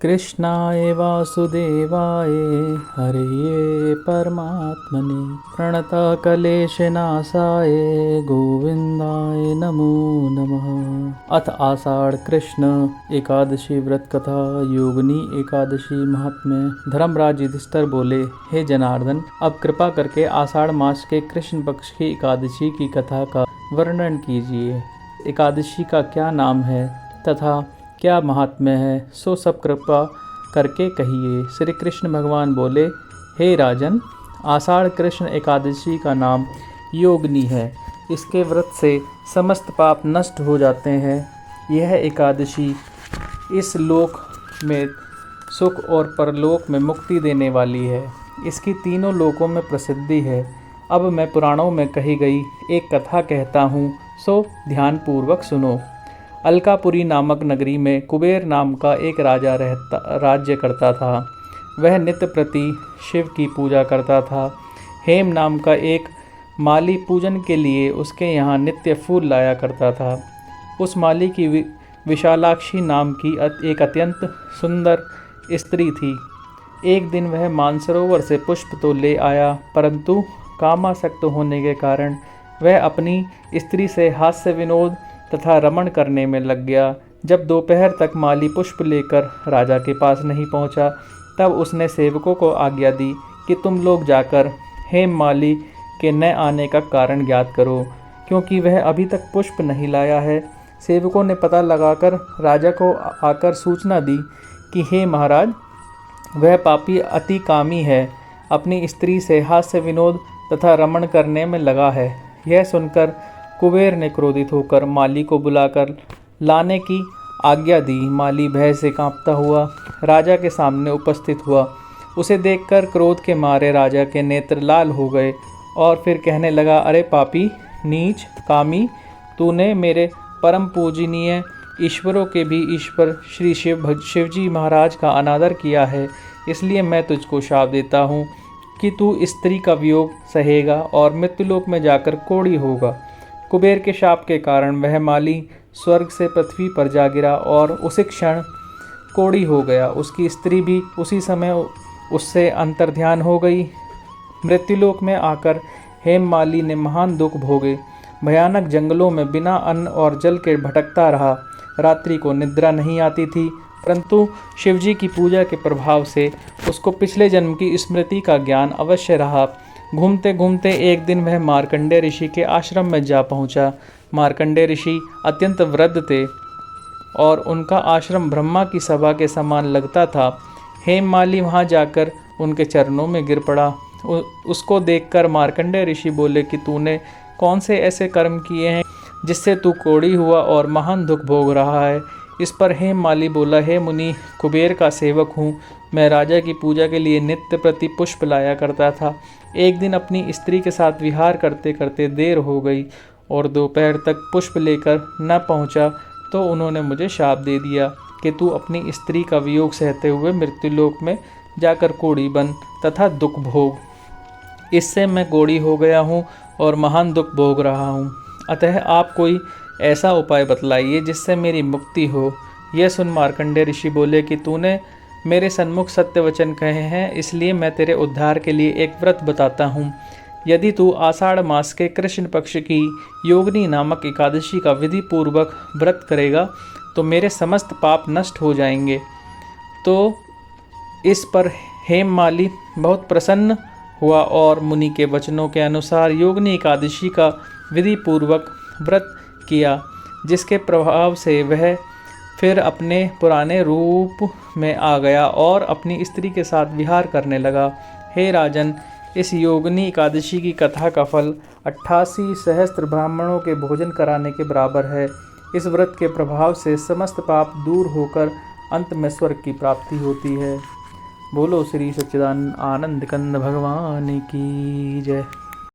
कृष्णाय वासुदेवाय हरये परमात्मने प्रणतक्लेशनाशाय गोविंदाय नमो नमः। अथ आषाढ़ कृष्ण एकादशी व्रत कथा। योगिनी एकादशी महात्म्य। धर्मराज युधिष्ठिर बोले, हे जनार्दन, अब कृपा करके आषाढ़ मास के कृष्ण पक्ष की एकादशी की कथा का वर्णन कीजिए। एकादशी का क्या नाम है तथा क्या महात्म्य है, सो सब कृपा करके कहिए। श्री कृष्ण भगवान बोले, हे राजन, आषाढ़ कृष्ण एकादशी का नाम योगिनी है। इसके व्रत से समस्त पाप नष्ट हो जाते हैं। यह एकादशी इस लोक में सुख और परलोक में मुक्ति देने वाली है। इसकी तीनों लोकों में प्रसिद्धि है। अब मैं पुराणों में कही गई एक कथा कहता हूँ, सो ध्यानपूर्वक सुनो। अलकापुरी नामक नगरी में कुबेर नाम का एक राजा राज्य करता था। वह नित्य प्रति शिव की पूजा करता था। हेम नाम का एक माली पूजन के लिए उसके यहाँ नित्य फूल लाया करता था। उस माली की विशालाक्षी नाम की एक अत्यंत सुंदर स्त्री थी। एक दिन वह मानसरोवर से पुष्प तो ले आया, परंतु कामासक्त होने के कारण वह अपनी स्त्री से हास्य विनोद तथा रमण करने में लग गया। जब दोपहर तक माली पुष्प लेकर राजा के पास नहीं पहुंचा, तब उसने सेवकों को आज्ञा दी कि तुम लोग जाकर हेम माली के न आने का कारण ज्ञात करो, क्योंकि वह अभी तक पुष्प नहीं लाया है। सेवकों ने पता लगाकर राजा को आकर सूचना दी कि हे महाराज, वह पापी अति कामी है, अपनी स्त्री से हास्य विनोद तथा रमण करने में लगा है। यह सुनकर कुबेर ने क्रोधित होकर माली को बुलाकर लाने की आज्ञा दी। माली भय से कांपता हुआ राजा के सामने उपस्थित हुआ। उसे देखकर क्रोध के मारे राजा के नेत्र लाल हो गए और फिर कहने लगा, अरे पापी, नीच, कामी, तूने मेरे परम पूजनीय ईश्वरों के भी ईश्वर श्री शिवजी महाराज का अनादर किया है। इसलिए मैं तुझको शाप देता हूँ कि तू स्त्री का वियोग सहेगा और मृत्युलोक में जाकर कोढ़ी होगा। कुबेर के शाप के कारण वह माली स्वर्ग से पृथ्वी पर जा गिरा और उसी क्षण कोढ़ी हो गया। उसकी स्त्री भी उसी समय उससे अंतर्ध्यान हो गई। मृत्युलोक में आकर हेम माली ने महान दुख भोगे। भयानक जंगलों में बिना अन्न और जल के भटकता रहा। रात्रि को निद्रा नहीं आती थी, परंतु शिवजी की पूजा के प्रभाव से उसको पिछले जन्म की स्मृति का ज्ञान अवश्य रहा। घूमते घूमते एक दिन वह मार्कंडेय ऋषि के आश्रम में जा पहुंचा। मार्कंडेय ऋषि अत्यंत वृद्ध थे और उनका आश्रम ब्रह्मा की सभा के समान लगता था। हेम माली वहां जाकर उनके चरणों में गिर पड़ा। उसको देखकर मार्कंडेय ऋषि बोले कि तूने कौन से ऐसे कर्म किए हैं जिससे तू कोढ़ी हुआ और महान दुख भोग रहा है। इस पर हेम माली बोला, हे मुनि, कुबेर का सेवक हूँ। मैं राजा की पूजा के लिए नित्य प्रति पुष्प लाया करता था। एक दिन अपनी स्त्री के साथ विहार करते करते देर हो गई और दोपहर तक पुष्प लेकर न पहुँचा, तो उन्होंने मुझे शाप दे दिया कि तू अपनी स्त्री का वियोग सहते हुए मृत्युलोक में जाकर कोढ़ी बन तथा दुख भोग। इससे मैं कोढ़ी हो गया हूँ और महान दुख भोग रहा हूँ। अतः आप कोई ऐसा उपाय बतलाइए जिससे मेरी मुक्ति हो। यह सुन मार्कंडेय ऋषि बोले कि तूने मेरे सन्मुख सत्य वचन कहे हैं, इसलिए मैं तेरे उद्धार के लिए एक व्रत बताता हूँ। यदि तू आषाढ़ मास के कृष्ण पक्ष की योगिनी नामक एकादशी का विधि पूर्वक व्रत करेगा तो मेरे समस्त पाप नष्ट हो जाएंगे। तो इस पर हेम माली बहुत प्रसन्न हुआ और मुनि के वचनों के अनुसार योगिनी एकादशी का विधि पूर्वक व्रत किया, जिसके प्रभाव से वह फिर अपने पुराने रूप में आ गया और अपनी स्त्री के साथ विहार करने लगा। हे राजन, इस योगिनी एकादशी की कथा का फल 88 सहस्त्र ब्राह्मणों के भोजन कराने के बराबर है। इस व्रत के प्रभाव से समस्त पाप दूर होकर अंत में स्वर्ग की प्राप्ति होती है। बोलो श्री सच्चिदानंद आनंद कंद भगवान की जय।